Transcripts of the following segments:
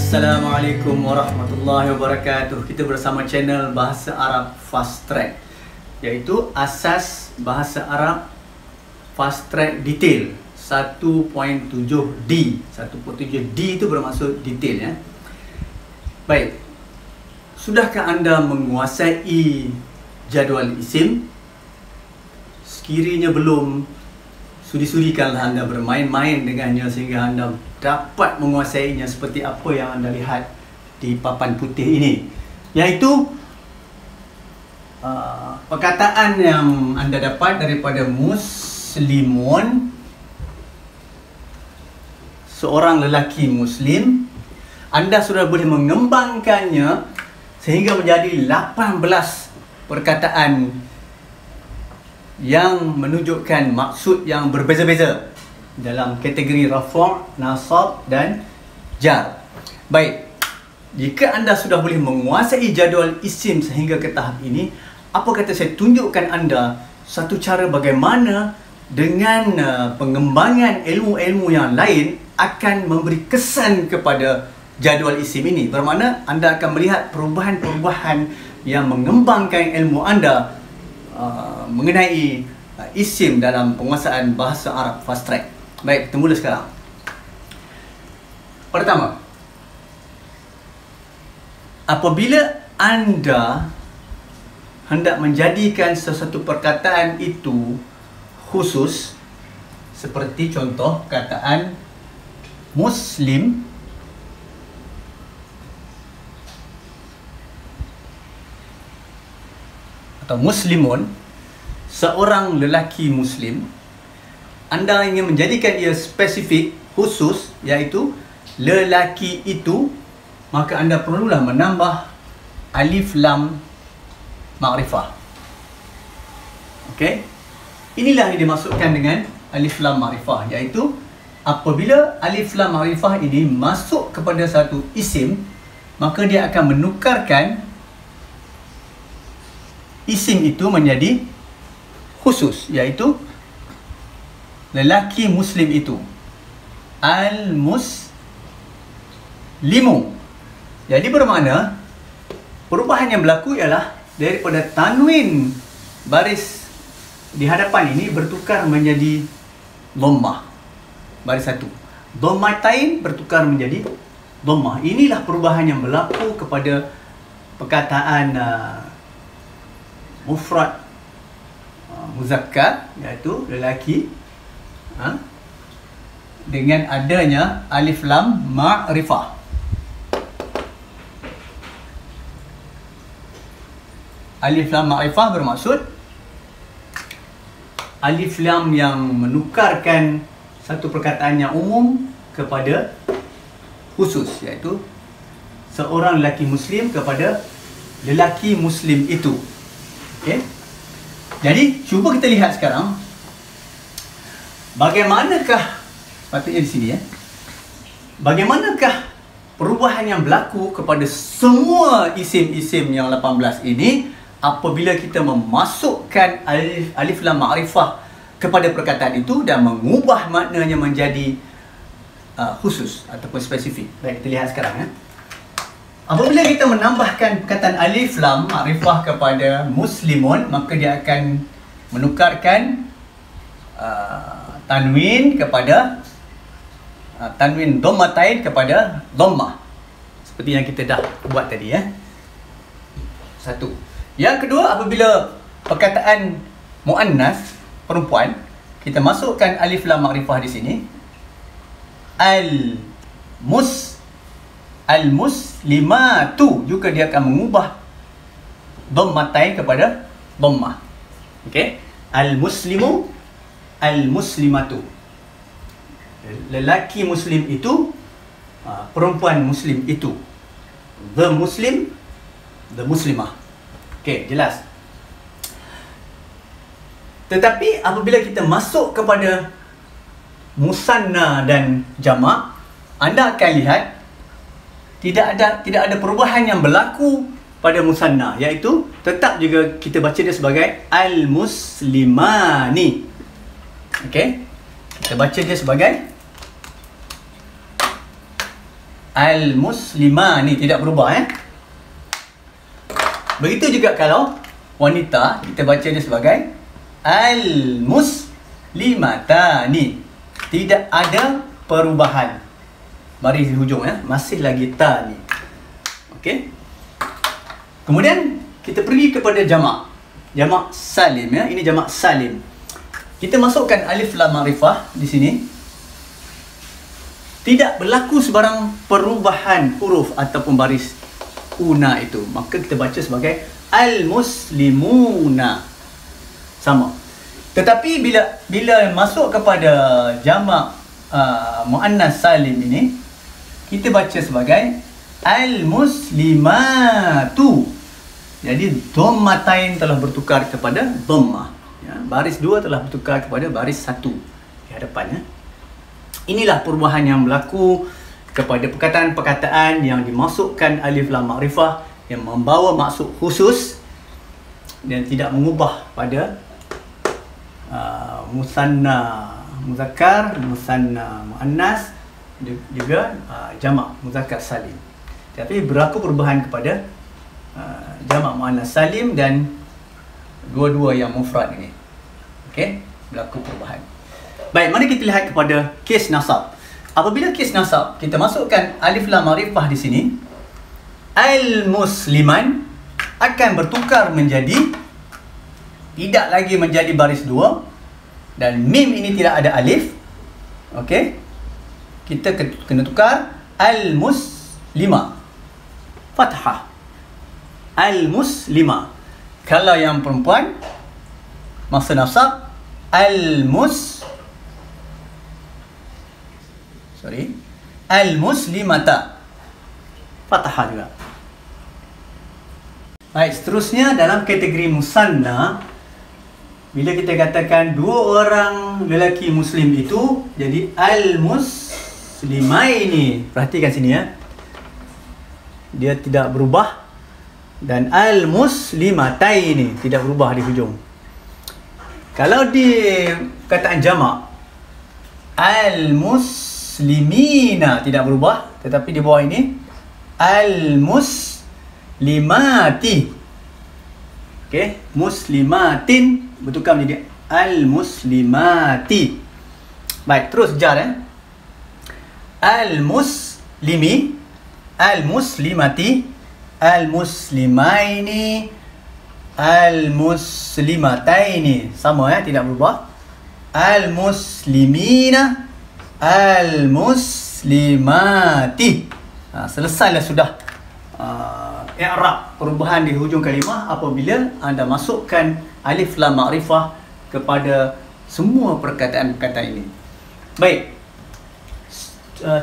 Assalamualaikum warahmatullahi wabarakatuh. Kita bersama channel Bahasa Arab Fast Track, iaitu asas Bahasa Arab Fast Track Detail 1.7D. 1.7D itu bermaksud detail, ya. Baik, sudahkah anda menguasai jadual isim? Sekiranya belum, sudi-sudikanlah anda bermain-main dengannya sehingga anda dapat menguasainya seperti apa yang anda lihat di papan putih ini, iaitu perkataan yang anda dapat daripada muslimun, seorang lelaki muslim. Anda sudah boleh mengembangkannya sehingga menjadi 18 perkataan yang menunjukkan maksud yang berbeza-beza dalam kategori rafa', nasab dan jar. Baik, jika anda sudah boleh menguasai jadual isim sehingga ke tahap ini, apa kata saya tunjukkan anda satu cara bagaimana dengan pengembangan ilmu-ilmu yang lain akan memberi kesan kepada jadual isim ini. Bermakna anda akan melihat perubahan-perubahan yang mengembangkan ilmu anda mengenai isim dalam penguasaan bahasa Arab fast track. Baik, kita mula sekarang. Pertama, apabila anda hendak menjadikan sesuatu perkataan itu khusus, seperti contoh perkataan muslim atau muslimun, seorang lelaki muslim, anda ingin menjadikan ia spesifik, khusus, iaitu lelaki itu, maka anda perlulah menambah alif lam ma'rifah. Okey? Inilah yang dimaksudkan dengan alif lam ma'rifah, iaitu apabila alif lam ma'rifah ini masuk kepada satu isim, maka dia akan menukarkan isim itu menjadi khusus, iaitu lelaki muslim itu, al-muslimu. Jadi bermakna perubahan yang berlaku ialah daripada tanwin baris di hadapan ini bertukar menjadi dhammah baris satu, dhammatain bertukar menjadi dhammah. Inilah perubahan yang berlaku kepada perkataan mufrad muzakkar, iaitu lelaki, dengan adanya alif lam ma'rifah. Alif lam ma'rifah bermaksud alif lam yang menukarkan satu perkataan yang umum kepada khusus, iaitu seorang lelaki muslim kepada lelaki muslim itu. Okey. Jadi cuba kita lihat sekarang bagaimanakah, patutnya di sini, ya, bagaimanakah perubahan yang berlaku kepada semua isim-isim yang 18 ini apabila kita memasukkan alif lam ma'rifah kepada perkataan itu dan mengubah maknanya menjadi khusus ataupun spesifik. Baik, kita lihat sekarang, ya. Apabila kita menambahkan perkataan alif lam ma'rifah kepada muslimun, maka dia akan menukarkan tanwin kepada tanwin dhammatain kepada dhammah, seperti yang kita dah buat tadi, ya. Satu. Yang kedua, apabila perkataan muannas, perempuan, kita masukkan alif lam ma'rifah di sini, al-muslimatu, juga dia akan mengubah dhammatain kepada dhammah. Okey, al-muslimu, al-muslimatu, lelaki muslim itu, perempuan muslim itu, the muslim, the muslimah. Okey, jelas. Tetapi apabila kita masuk kepada musanna dan jamak, anda akan lihat tidak ada perubahan yang berlaku pada musanna, iaitu tetap juga kita baca dia sebagai al-muslimani. Okey, kita baca dia sebagai Al-muslima ni tidak berubah Begitu juga kalau wanita, kita baca dia sebagai al-muslimatani. Tidak ada perubahan. Baris di hujung masih lagi ta ni. Okey. Kemudian kita pergi kepada jamak. Jamak salim Ini jamak salim. Kita masukkan alif lam ma'rifah di sini. Tidak berlaku sebarang perubahan huruf ataupun baris una itu. Maka kita baca sebagai al-muslimuna. Sama. Tetapi bila masuk kepada jamak muannas salim ini, kita baca sebagai al-muslimatu. Jadi dhammatain telah bertukar kepada dhammah. Baris 2 telah bertukar kepada baris 1 di hadapan. Inilah perubahan yang berlaku kepada perkataan-perkataan yang dimasukkan alif lam ma'rifah yang membawa maksud khusus dan tidak mengubah pada musanna muzakkar, musanna muannas, juga jamak muzakkar salim. Tapi berlaku perubahan kepada jamak muannas salim dan dua-dua yang mufrad ini. Okey, berlaku perubahan. Baik, mari kita lihat kepada kes nasab. Apabila kes nasab, kita masukkan alif lam ma'rifah di sini, al-musliman akan bertukar menjadi, tidak lagi menjadi baris 2, dan mim ini tidak ada alif. Okey, kita kena tukar al-muslima, fathah, al-muslima. Kalau yang perempuan, masa nasab al-muslimata, fathah juga. Baik, seterusnya dalam kategori musanna, bila kita katakan dua orang lelaki muslim itu, jadi al-muslimaini. Perhatikan sini dia tidak berubah. Dan al-muslimataini tidak berubah di hujung. Kalau di perkataan jamak, al-muslimina tidak berubah, tetapi di bawah ini al-muslimati. Okey, muslimatin bertukar menjadi al-muslimati. Baik, terus jar al-muslimi, al-muslimati, al-muslimaini, al-muslimataini. Sama tidak berubah. Al-muslimina, al-muslimati. Selesailah sudah i'rab perubahan di hujung kalimah apabila anda masukkan alif lam ma'rifah kepada semua perkataan-perkataan ini. Baik,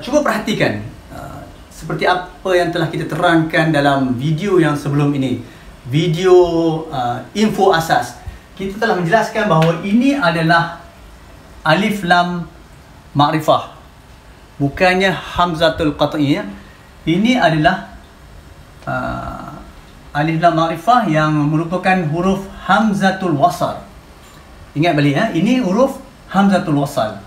cuba perhatikan seperti apa yang telah kita terangkan dalam video yang sebelum ini, video info asas. Kita telah menjelaskan bahawa ini adalah alif lam ma'rifah, bukannya hamzatul qat'iyah. Ini adalah alif lam ma'rifah yang merupakan huruf hamzatul wasal. Ingat balik ini huruf hamzatul wasal.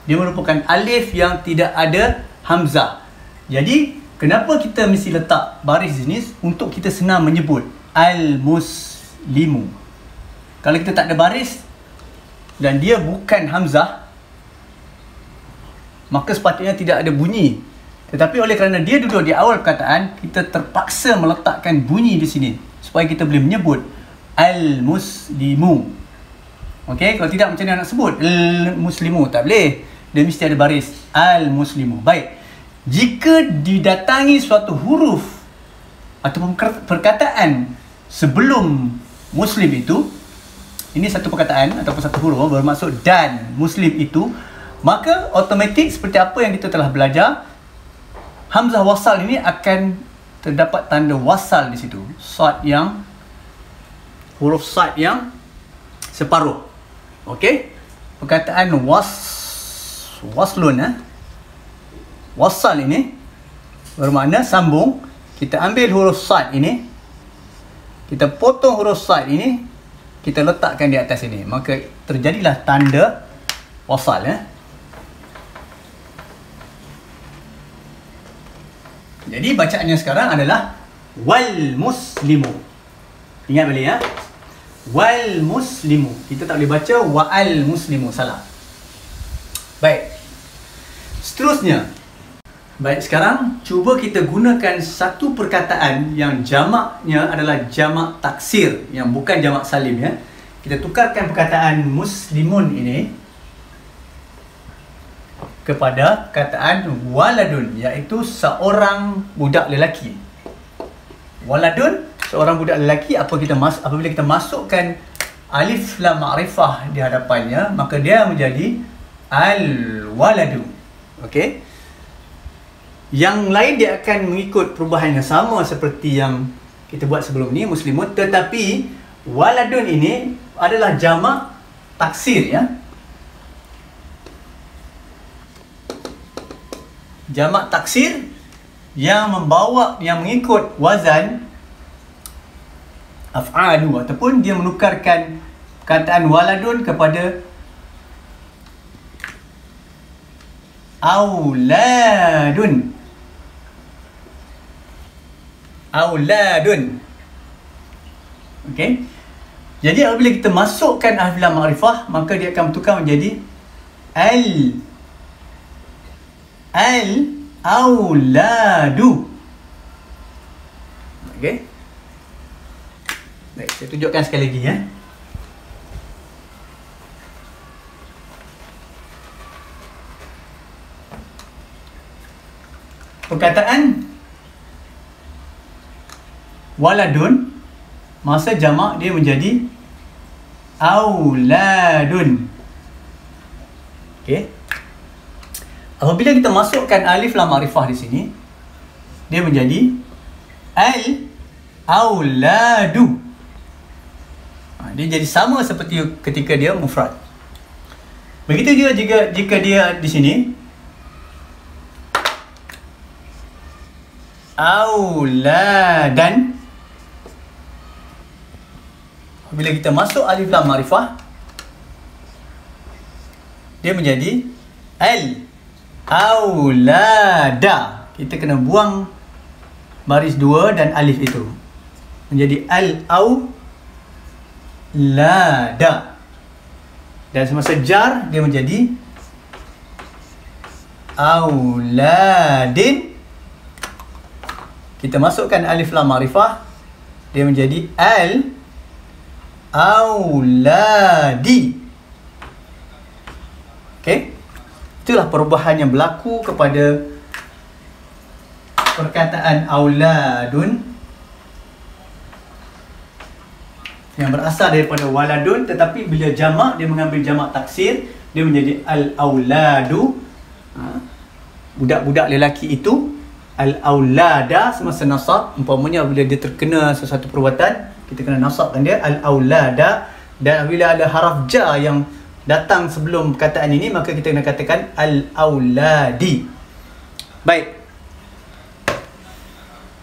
Dia merupakan alif yang tidak ada hamzah. Jadi, kenapa kita mesti letak baris di sini? Untuk kita senang menyebut al-muslimu. Kalau kita tak ada baris dan dia bukan hamzah, maka sepatutnya tidak ada bunyi. Tetapi oleh kerana dia duduk di awal perkataan, kita terpaksa meletakkan bunyi di sini supaya kita boleh menyebut al-muslimu. Okey, kalau tidak macam mana nak sebut al-muslimu? Tak boleh. Dia mesti ada baris al-muslimu. Baik. Jika didatangi suatu huruf ataupun perkataan sebelum muslim itu, ini satu perkataan ataupun satu huruf bermaksud dan muslim itu, maka automatik seperti apa yang kita telah belajar, hamzah wasal ini akan terdapat tanda wasal di situ. Huruf sad yang separuh. Okey? Perkataan waslun wasal ini bermakna sambung. Kita ambil huruf sad ini, kita potong huruf sad ini, kita letakkan di atas ini, maka terjadilah tanda wasal Jadi bacaannya sekarang adalah wal muslimu. Ingat balik ya. Wal muslimu. Kita tak boleh baca wa'al muslimu, salah. Baik. Seterusnya. Baik, sekarang cuba kita gunakan satu perkataan yang jamaknya adalah jamak taksir, yang bukan jamak salim ya. Kita tukarkan perkataan muslimun ini kepada kataan waladun, iaitu seorang budak lelaki. Waladun, seorang budak lelaki. Apabila kita masukkan alif lam ma'rifah di hadapannya, maka dia menjadi al-waladu. Okey. Yang lain dia akan mengikut perubahan yang sama seperti yang kita buat sebelum ni, muslimun, tetapi waladun ini adalah jamak taksir ya. Jamak taksir yang mengikut wazan af'alu, ataupun dia menukarkan kataan waladun kepada auladun. Auladun. Okey. Jadi apabila kita masukkan alif lam ma'rifah, maka dia akan bertukar menjadi auladu. Okey. Baik, saya tunjukkan sekali lagi ya. Perkataan waladun, masa jamak dia menjadi auladun. Okey. Apabila kita masukkan alif lam ma'rifah di sini, dia menjadi auladu. Dia jadi sama seperti ketika dia mufrad. Begitu juga jika dia di sini auladan. Bila kita masuk alif lam ma'rifah, dia menjadi aulada. Kita kena buang baris dua dan alif itu, menjadi aulada. Dan semasa jar dia menjadi auladin. Kita masukkan alif lam ma'rifah, dia menjadi auladi. Okey. Itulah perubahan yang berlaku kepada perkataan auladun yang berasal daripada waladun, tetapi bila jamak dia mengambil jamak taksir, dia menjadi al-auladu. Budak-budak lelaki itu al-aulada semasa nasab. Umpamanya bila dia terkena sesuatu perbuatan, kita kena nasabkan dia al-aulada. Dan bila ada haraf ja yang datang sebelum perkataan ini, maka kita kena katakan al-auladi. Baik.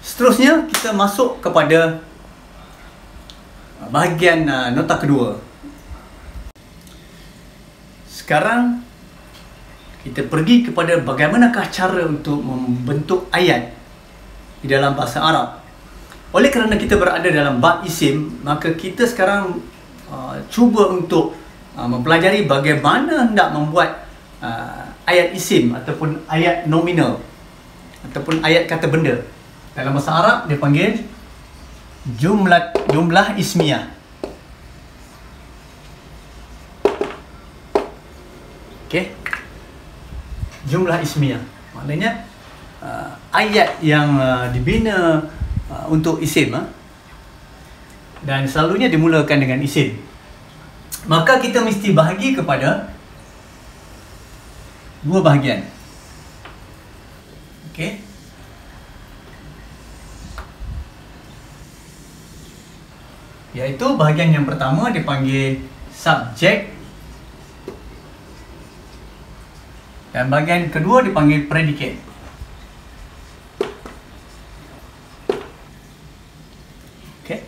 Seterusnya kita masuk kepada bahagian nota kedua. Sekarang kita pergi kepada bagaimanakah cara untuk membentuk ayat di dalam bahasa Arab. Oleh kerana kita berada dalam bab isim, maka kita sekarang cuba untuk mempelajari bagaimana hendak membuat ayat isim ataupun ayat nominal ataupun ayat kata benda. Dalam bahasa Arab dia panggil jumlah ismiyah. Okey. Jumlah ismiyah. Maknanya ayat yang dibina untuk isim, dan selalunya dimulakan dengan isim. Maka kita mesti bahagi kepada dua bahagian. Okey. Iaitu bahagian yang pertama dipanggil subjek, dan bahagian kedua dipanggil predicate. Okay.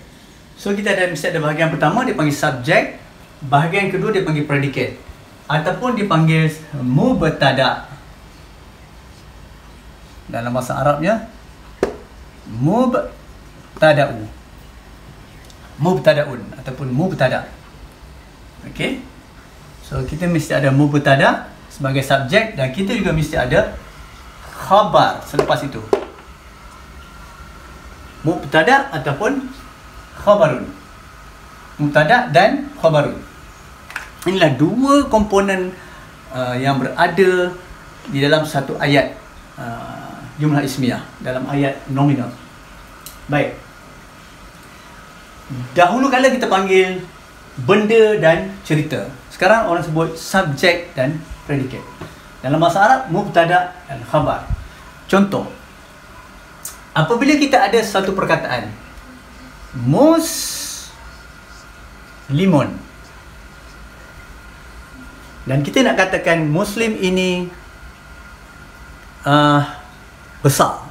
So kita mesti ada bahagian pertama dipanggil subjek, bahagian kedua dipanggil predicate, ataupun dipanggil mubtada. Dalam bahasa Arabnya mubtada'u. Mubtada'un ataupun mubtada'. Okey. So kita mesti ada mubtada' sebagai subjek dan kita juga mesti ada khabar selepas itu. Mubtada' ataupun khabarun. Mubtada' dan khabarun. Inilah dua komponen yang berada di dalam satu ayat jumlah ismiyah, dalam ayat nominal. Baik. Dahulu kala kita panggil benda dan cerita. Sekarang orang sebut subjek dan predikat. Dalam bahasa Arab, mubtada' dan khabar. Contoh, apabila kita ada satu perkataan muslimun, dan kita nak katakan Muslim ini besar.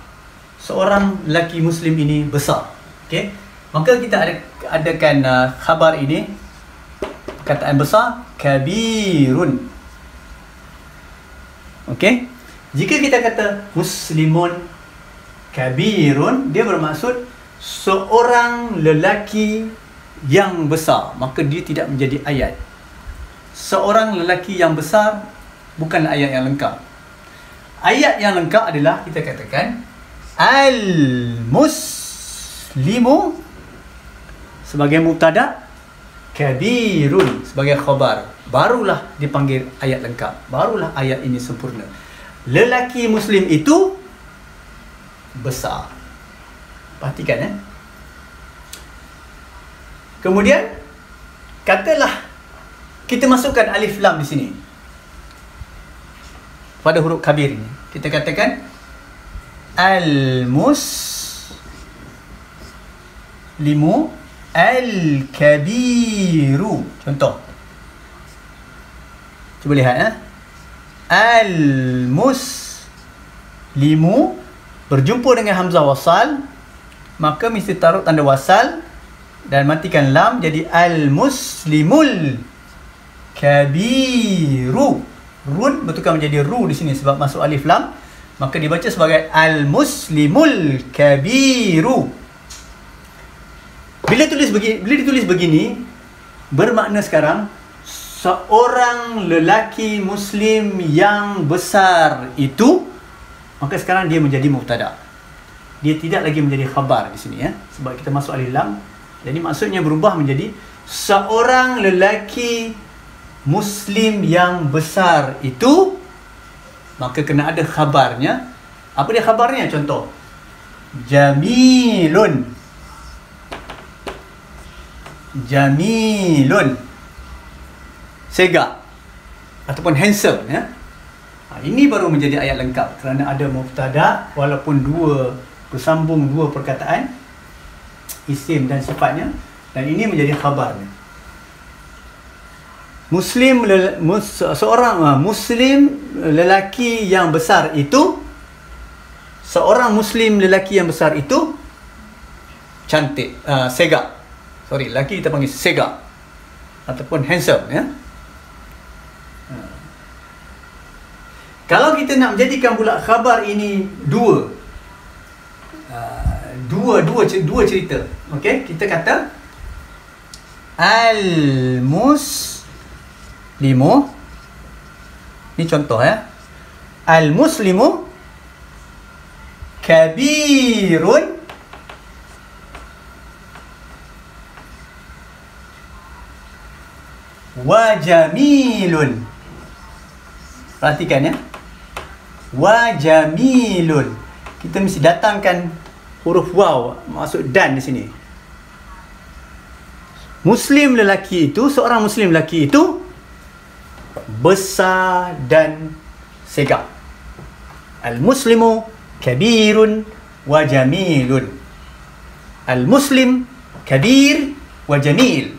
Seorang lelaki Muslim ini besar. Okay? Maka kita adakan khabar ini, perkataan besar, kabirun. Okay? Jika kita kata Muslimun kabirun, dia bermaksud seorang lelaki yang besar. Maka dia tidak menjadi ayat. Seorang lelaki yang besar bukanlah ayat yang lengkap. Ayat yang lengkap adalah kita katakan al-muslimu sebagai mubtada', kabirun sebagai khabar. Barulah dipanggil ayat lengkap. Barulah ayat ini sempurna. Lelaki Muslim itu besar. Perhatikan Kemudian katalah kita masukkan alif lam di sini pada huruf kabir ini. Kita katakan al-muslimu al-kabiru. Contoh. Cuba lihat al-muslimu berjumpa dengan hamzah wasal, maka mesti taruh tanda wasal dan matikan lam, jadi al-muslimul kabiru. Run bertukar menjadi ru di sini sebab masuk alif lam, maka dibaca sebagai al-muslimul kabiru. Bila ditulis begini, bermakna sekarang seorang lelaki Muslim yang besar itu, maka sekarang dia menjadi mubtada'. Dia tidak lagi menjadi khabar di sini sebab kita masuk alif lam. Jadi maksudnya berubah menjadi seorang lelaki Muslim yang besar itu, maka kena ada khabarnya. Apa dia khabarnya? Contoh, jamilun. Jamilun, segak ataupun handsome Ini baru menjadi ayat lengkap kerana ada mubtada' walaupun bersambung dua perkataan, isim dan sifatnya, dan ini menjadi khabarnya. Seorang Muslim lelaki yang besar itu, seorang Muslim lelaki yang besar itu cantik, segak. Lelaki kita panggil segak ataupun handsome Kalau kita nak menjadikan pula khabar ini dua cerita. Okey, kita kata al-muslimu. Ini contoh al-muslimu kabirun wa jamilun. Perhatikan wa jamilun. Kita mesti datangkan huruf waw, maksud dan di sini. Muslim lelaki itu, seorang Muslim lelaki itu besar dan segak. Al-muslimu kabirun wa jamilun. Al-muslim kabir wa jamil.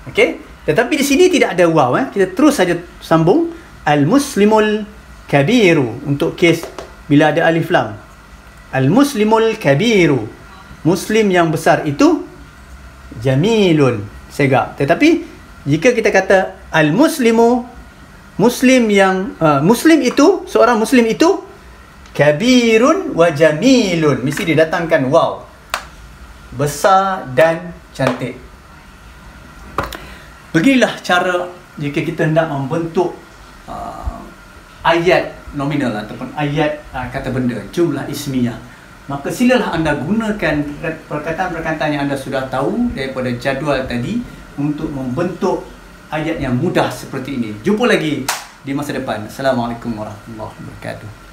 Okey, tetapi di sini tidak ada waw Kita terus saja sambung al-muslimul kabiru untuk kes bila ada alif lam. Al-muslimul kabiru, Muslim yang besar itu jamilun, segak. Tetapi jika kita kata al-muslimu, Muslim yang Muslim itu, seorang Muslim itu kabirun wa jamilun. Mesti didatangkan waw. Besar dan cantik. Beginilah cara jika kita hendak membentuk ayat nominal ataupun ayat kata benda, jumlah ismiyah. Maka silalah anda gunakan perkataan-perkataan yang anda sudah tahu daripada jadual tadi untuk membentuk ayat yang mudah seperti ini. Jumpa lagi di masa depan. Assalamualaikum warahmatullahi wabarakatuh.